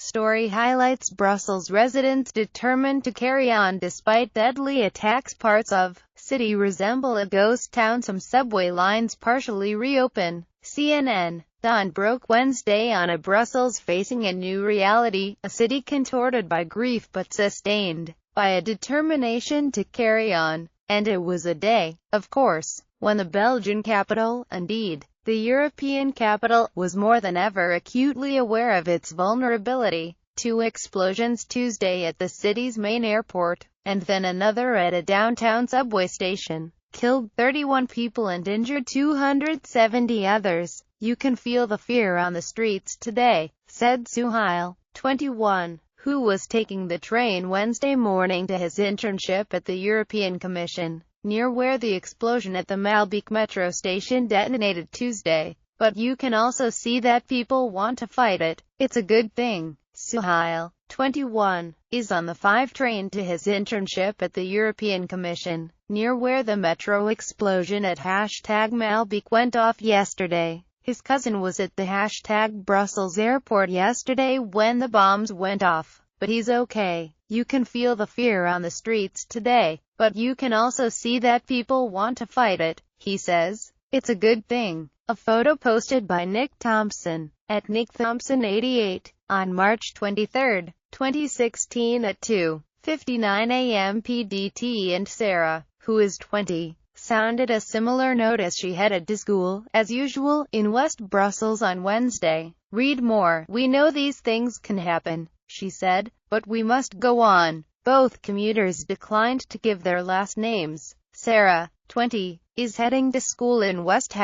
Story highlights Brussels residents determined to carry on despite deadly attacks. Parts of city resemble a ghost town. Some subway lines partially reopen. CNN. Dawn broke Wednesday on a Brussels facing a new reality, a city contorted by grief but sustained by a determination to carry on. And it was a day, of course, when the Belgian capital, indeed, the European capital, was more than ever acutely aware of its vulnerability. 2 explosions Tuesday at the city's main airport, and then another at a downtown subway station, killed 31 people and injured 270 others. You can feel the fear on the streets today, said Souheil, 21, who was taking the train Wednesday morning to his internship at the European Commission, near where the explosion at the Maelbeek metro station detonated Tuesday. But you can also see that people want to fight it. It's a good thing. Souheil, 21, is on the 5 train to his internship at the European Commission, near where the metro explosion at #Maelbeek went off yesterday. His cousin was at the #Brussels airport yesterday when the bombs went off, but he's okay. You can feel the fear on the streets today, but you can also see that people want to fight it, he says. It's a good thing. A photo posted by Nick Thompson, at Nick Thompson 88, on March 23, 2016 at 2:59 a.m. PDT And Sarah, who is 20, sounded a similar note as she headed to school, as usual, in West Brussels on Wednesday. Read more. We know these things can happen, she said, but we must go on. Both commuters declined to give their last names. Sarah, 20, is heading to school in West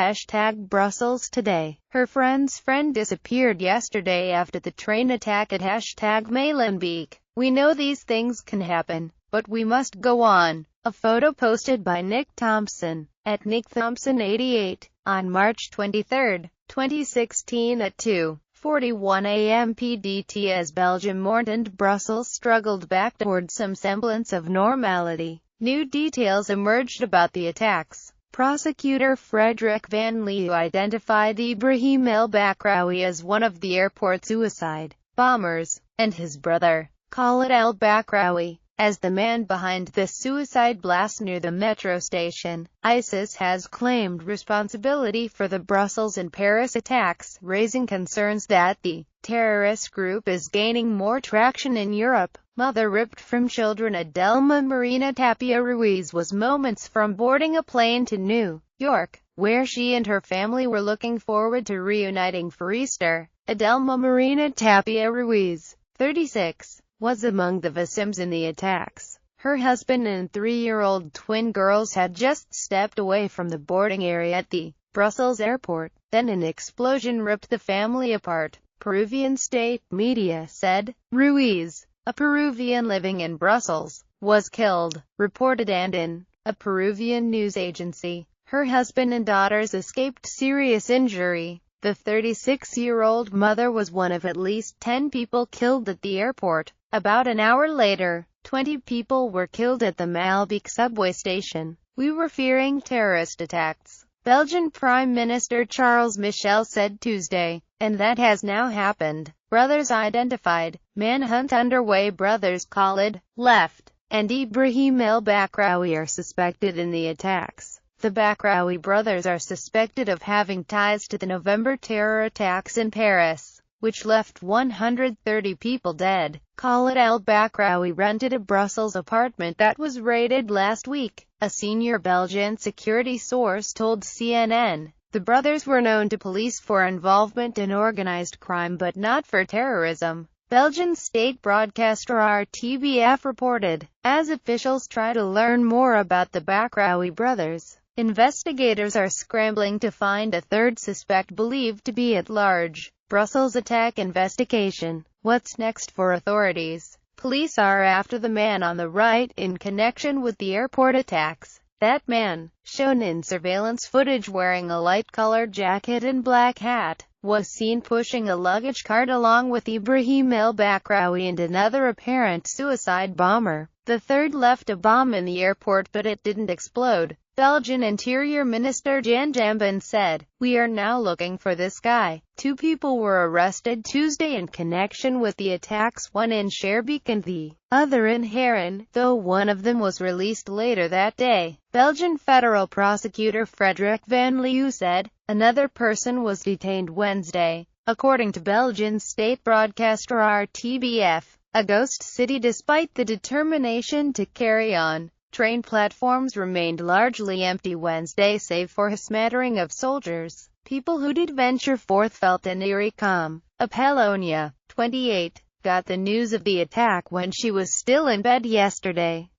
#Brussels today. Her friend's friend disappeared yesterday after the train attack at Maelbeek. We know these things can happen, but we must go on. A photo posted by Nick Thompson, at Nick Thompson 88, on March 23, 2016 at 2:41 a.m. PDT As Belgium mourned and Brussels struggled back toward some semblance of normality. New details emerged about the attacks. Prosecutor Frederic Van Leeuw identified Ibrahim El Bakraoui as one of the airport suicide bombers, and his brother, Khalid El Bakraoui, as the man behind the suicide blast near the metro station. ISIS has claimed responsibility for the Brussels and Paris attacks, raising concerns that the terrorist group is gaining more traction in Europe. Mother ripped from children. Adelma Marina Tapia Ruiz was moments from boarding a plane to New York, where she and her family were looking forward to reuniting for Easter. Adelma Marina Tapia Ruiz, 36, was among the vicims in the attacks. Her husband and 3-year-old twin girls had just stepped away from the boarding area at the Brussels airport. Then an explosion ripped the family apart, Peruvian state media said. Ruiz, a Peruvian living in Brussels, was killed, reported Andin, a Peruvian news agency. Her husband and daughters escaped serious injury. The 36-year-old mother was one of at least 10 people killed at the airport. About an hour later, 20 people were killed at the Maelbeek subway station. We were fearing terrorist attacks, Belgian Prime Minister Charles Michel said Tuesday, and that has now happened. Brothers identified, manhunt underway. Brothers Khalid, left, and Ibrahim El Bakraoui are suspected in the attacks. The Bakraoui brothers are suspected of having ties to the November terror attacks in Paris, which left 130 people dead. Khalid El Bakraoui rented a Brussels apartment that was raided last week, a senior Belgian security source told CNN. The brothers were known to police for involvement in organized crime but not for terrorism, Belgian state broadcaster RTBF reported. As officials try to learn more about the Bakraoui brothers, investigators are scrambling to find a third suspect believed to be at large. Brussels attack investigation. What's next for authorities? Police are after the man on the right in connection with the airport attacks. That man, shown in surveillance footage wearing a light-colored jacket and black hat, was seen pushing a luggage cart along with Ibrahim El Bakraoui and another apparent suicide bomber. The third left a bomb in the airport but it didn't explode. Belgian Interior Minister Jan Jambon said, "We are now looking for this guy." 2 people were arrested Tuesday in connection with the attacks, one in Maelbeek and the other in Heron, though one of them was released later that day. Belgian Federal Prosecutor Frederic Van Leeuw said, another person was detained Wednesday, according to Belgian state broadcaster RTBF, a ghost city despite the determination to carry on. Train platforms remained largely empty Wednesday save for a smattering of soldiers. People who did venture forth felt an eerie calm. Apollonia, 28, got the news of the attack when she was still in bed yesterday.